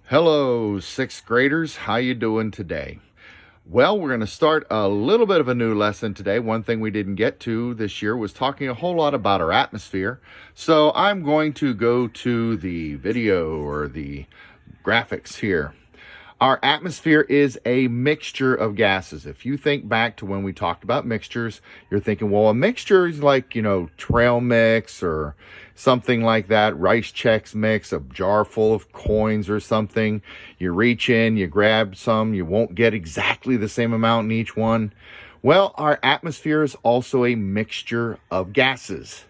Hello, sixth graders. How you doing today? Well, we're going to start a little bit of a new lesson today. One thing we didn't get to this year was talking a whole lot about our atmosphere. So I'm going to go to the video or the graphics here. Our atmosphere is a mixture of gases. If you think back to when we talked about mixtures, you're thinking, well, a mixture is like, trail mix or something like that, Rice Chex mix, a jar full of coins or something. You reach in, you grab some, you won't get exactly the same amount in each one. Well, our atmosphere is also a mixture of gases.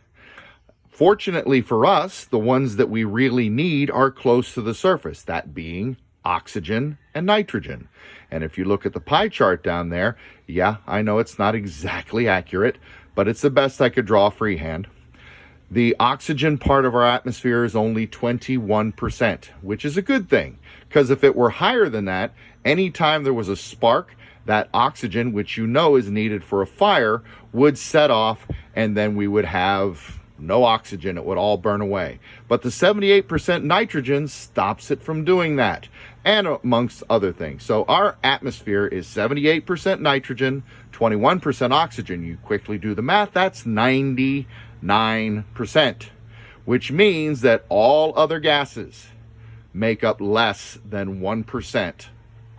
Fortunately for us, the ones that we really need are close to the surface, that being oxygen and nitrogen. And if you look at the pie chart down there, yeah, I know it's not exactly accurate, but it's the best I could draw freehand. The oxygen part of our atmosphere is only 21%, which is a good thing, because if it were higher than that, anytime there was a spark, that oxygen, which is needed for a fire, would set off, and then we would have no oxygen. It would all burn away. But the 78% nitrogen stops it from doing that, and amongst other things. So our atmosphere is 78% nitrogen, 21% oxygen. You quickly do the math, that's 99%, which means that all other gases make up less than 1%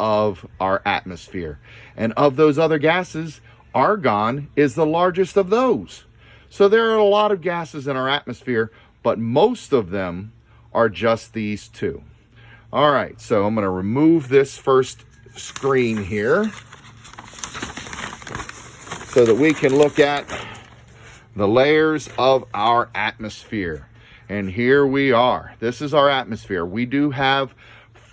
of our atmosphere. And of those other gases, argon is the largest of those. So there are a lot of gases in our atmosphere, but most of them are just these two. All right, so I'm going to remove this first screen here so that we can look at the layers of our atmosphere. And here we are. This is our atmosphere. We do have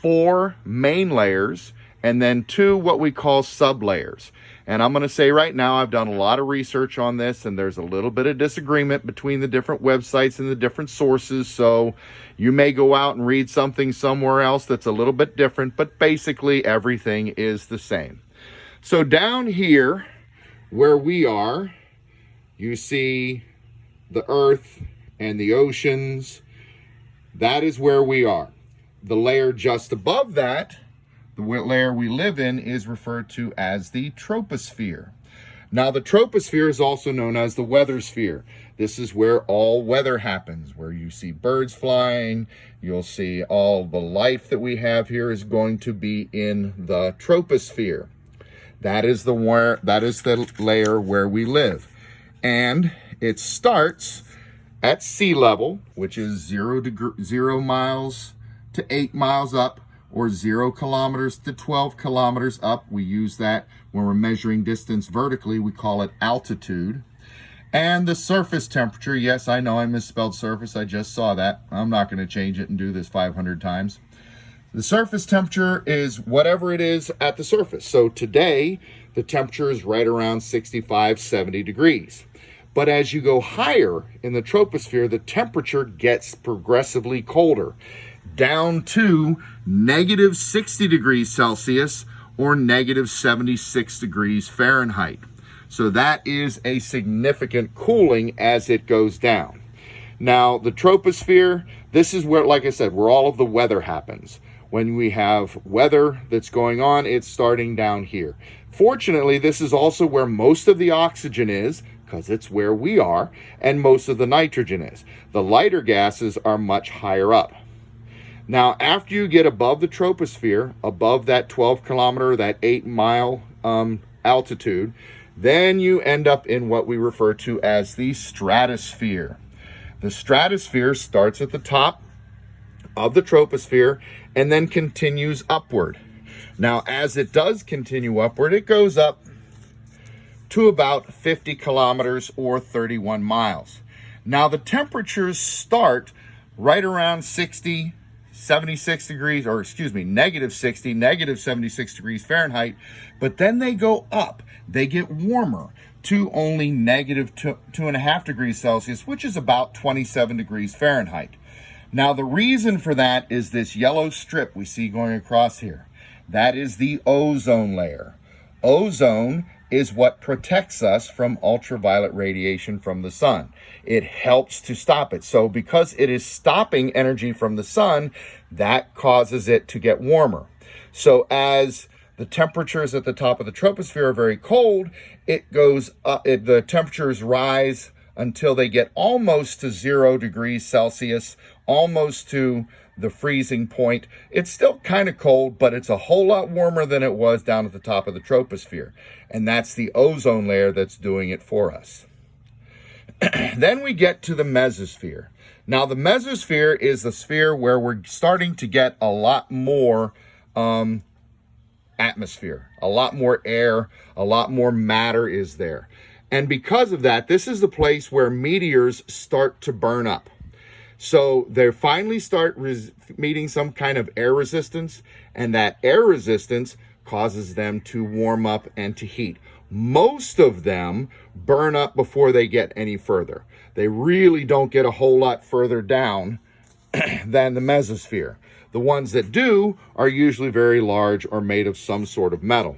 4 main layers and then 2 what we call sublayers. And I'm going to say right now, I've done a lot of research on this, and there's a little bit of disagreement between the different websites and the different sources. So you may go out and read something somewhere else that's a little bit different, but basically everything is the same. So down here where we are, you see the earth and the oceans. That is where we are. The layer just above that, the layer we live in, is referred to as the troposphere. Now, the troposphere is also known as the weather sphere. This is where all weather happens, where you see birds flying. You'll see all the life that we have here is going to be in the troposphere. That is the layer where we live. And it starts at sea level, which is 0 miles to 8 miles up, or 0 kilometers to 12 kilometers up. We use that when we're measuring distance vertically. We call it altitude. And the surface temperature, yes, I know I misspelled surface. I just saw that. I'm not going to change it and do this 500 times. The surface temperature is whatever it is at the surface. So today, the temperature is right around 65, 70 degrees. But as you go higher in the troposphere, the temperature gets progressively colder, down to negative 60 degrees Celsius or negative 76 degrees Fahrenheit. So that is a significant cooling as it goes down. Now, the troposphere, this is where, like I said, where all of the weather happens. When we have weather that's going on, it's starting down here. Fortunately, this is also where most of the oxygen is, because it's where we are, and most of the nitrogen is. The lighter gases are much higher up. Now, after you get above the troposphere, above that 12 kilometer, that 8 mile altitude, then you end up in what we refer to as the stratosphere. The stratosphere starts at the top of the troposphere and then continues upward. Now, as it does continue upward, it goes up to about 50 kilometers or 31 miles. Now, the temperatures start right around 76 degrees, or negative 60, negative 76 degrees Fahrenheit, but then they go up. They get warmer to only negative 2.5 degrees Celsius, which is about 27 degrees Fahrenheit. Now, the reason for that is this yellow strip we see going across here. That is the ozone layer. Ozone is what protects us from ultraviolet radiation from the sun. It helps to stop it. So because it is stopping energy from the sun, that causes it to get warmer. So as the temperatures at the top of the troposphere are very cold, it goes up, the temperatures rise until they get almost to 0 degrees Celsius, almost to the freezing point. It's still kind of cold, but it's a whole lot warmer than it was down at the top of the troposphere. And that's the ozone layer that's doing it for us. Then we get to the mesosphere. Now, the mesosphere is the sphere where we're starting to get a lot more atmosphere, a lot more air, a lot more matter is there. And because of that, this is the place where meteors start to burn up. So they finally start meeting some kind of air resistance, and that air resistance causes them to warm up and to heat. Most of them burn up before they get any further. They really don't get a whole lot further down than the mesosphere. The ones that do are usually very large or made of some sort of metal.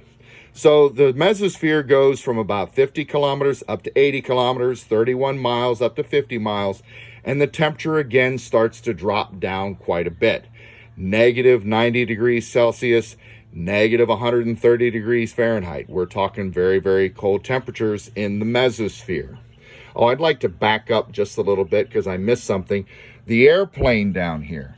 So the mesosphere goes from about 50 kilometers up to 80 kilometers, 31 miles up to 50 miles, and the temperature again starts to drop down quite a bit. Negative 90 degrees Celsius, negative 130 degrees Fahrenheit. We're talking very, very cold temperatures in the mesosphere. Oh, I'd like to back up just a little bit because I missed something. The airplane down here.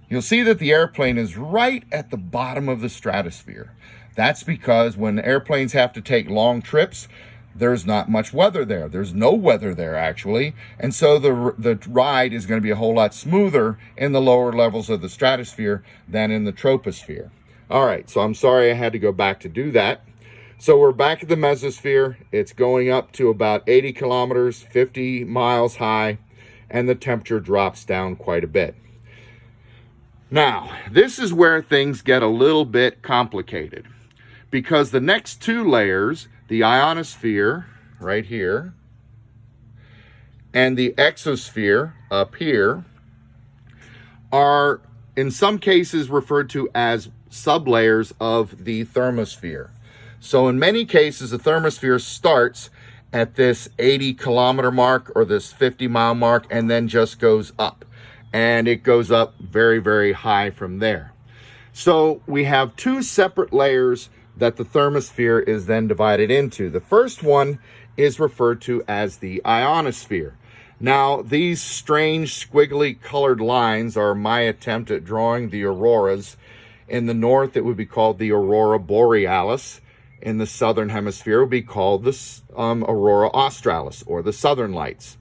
You'll see that the airplane is right at the bottom of the stratosphere. That's because when airplanes have to take long trips, there's not much weather there. There's no weather there, actually. And so the ride is going to be a whole lot smoother in the lower levels of the stratosphere than in the troposphere. All right, so I'm sorry I had to go back to do that. So we're back at the mesosphere. It's going up to about 80 kilometers, 50 miles high, and the temperature drops down quite a bit. Now, this is where things get a little bit complicated, because the next two layers, the ionosphere right here and the exosphere up here, are in some cases referred to as sublayers of the thermosphere. So in many cases, the thermosphere starts at this 80 kilometer mark or this 50 mile mark and then just goes up. And it goes up very, very high from there. So we have two separate layers that the thermosphere is then divided into. The first one is referred to as the ionosphere. Now, these strange squiggly colored lines are my attempt at drawing the auroras. In the north, it would be called the aurora borealis. In the southern hemisphere, it would be called the aurora australis, or the southern lights.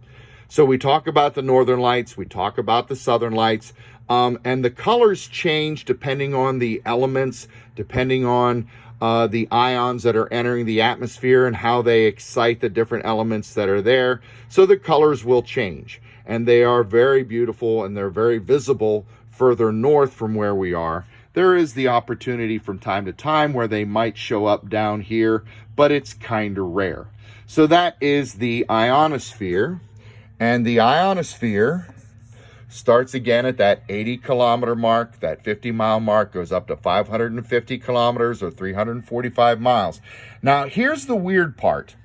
So we talk about the northern lights, we talk about the southern lights, and the colors change depending on the elements, depending on the ions that are entering the atmosphere and how they excite the different elements that are there. So the colors will change, and they are very beautiful and they're very visible further north from where we are. There is the opportunity from time to time where they might show up down here, but it's kind of rare. So that is the ionosphere. And the ionosphere starts again at that 80 kilometer mark, that 50 mile mark, goes up to 550 kilometers or 345 miles. Now, here's the weird part.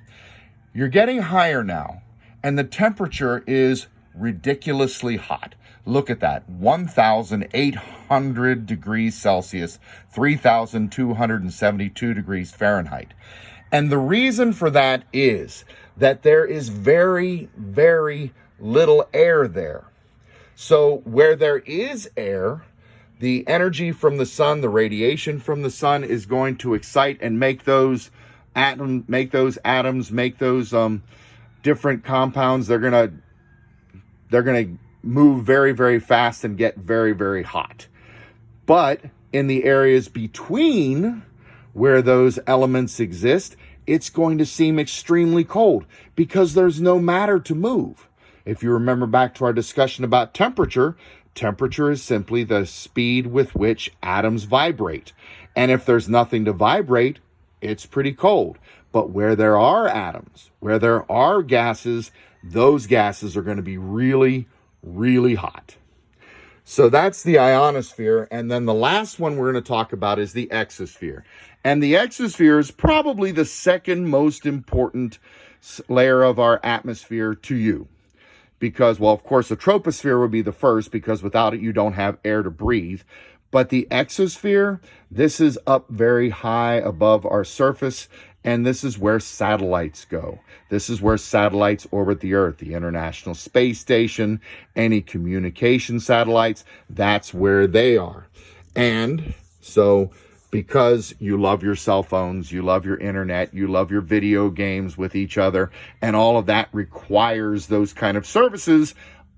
You're getting higher now, and the temperature is ridiculously hot. Look at that, 1,800 degrees Celsius, 3,272 degrees Fahrenheit. And the reason for that is that there is very, very little air there. So where there is air, the energy from the sun, the radiation from the sun is going to excite and make those atoms, make those different compounds. They're gonna move very, very fast and get very, very hot. But in the areas between where those elements exist, it's going to seem extremely cold because there's no matter to move. If you remember back to our discussion about temperature, temperature is simply the speed with which atoms vibrate. And if there's nothing to vibrate, it's pretty cold. But where there are atoms, where there are gases, those gases are going to be really, really hot. So that's the ionosphere. And then the last one we're going to talk about is the exosphere. And the exosphere is probably the second most important layer of our atmosphere to you. Because, well, of course, the troposphere would be the first, because without it, you don't have air to breathe. But the exosphere, this is up very high above our surface, and this is where satellites go. This is where satellites orbit the Earth, the International Space Station, any communication satellites, that's where they are. And so, because you love your cell phones, you love your internet, you love your video games with each other, and all of that requires those kind of services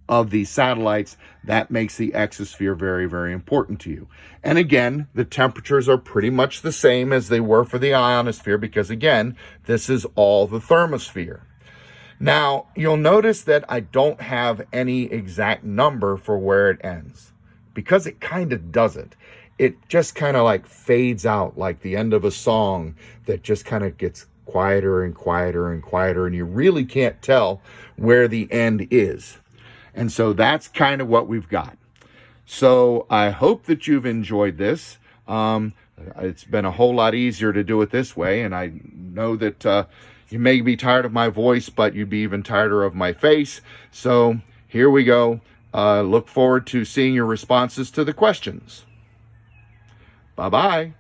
of these satellites, that makes the exosphere very, very important to you. And again, the temperatures are pretty much the same as they were for the ionosphere, because again, this is all the thermosphere. Now, you'll notice that I don't have any exact number for where it ends, because it kind of doesn't. It just kind of like fades out like the end of a song that just kind of gets quieter and quieter and quieter, and you really can't tell where the end is. And so that's kind of what we've got. So I hope that you've enjoyed this. It's been a whole lot easier to do it this way, and I know that you may be tired of my voice, but you'd be even tireder of my face. So here we go. Look forward to seeing your responses to the questions. Bye-bye.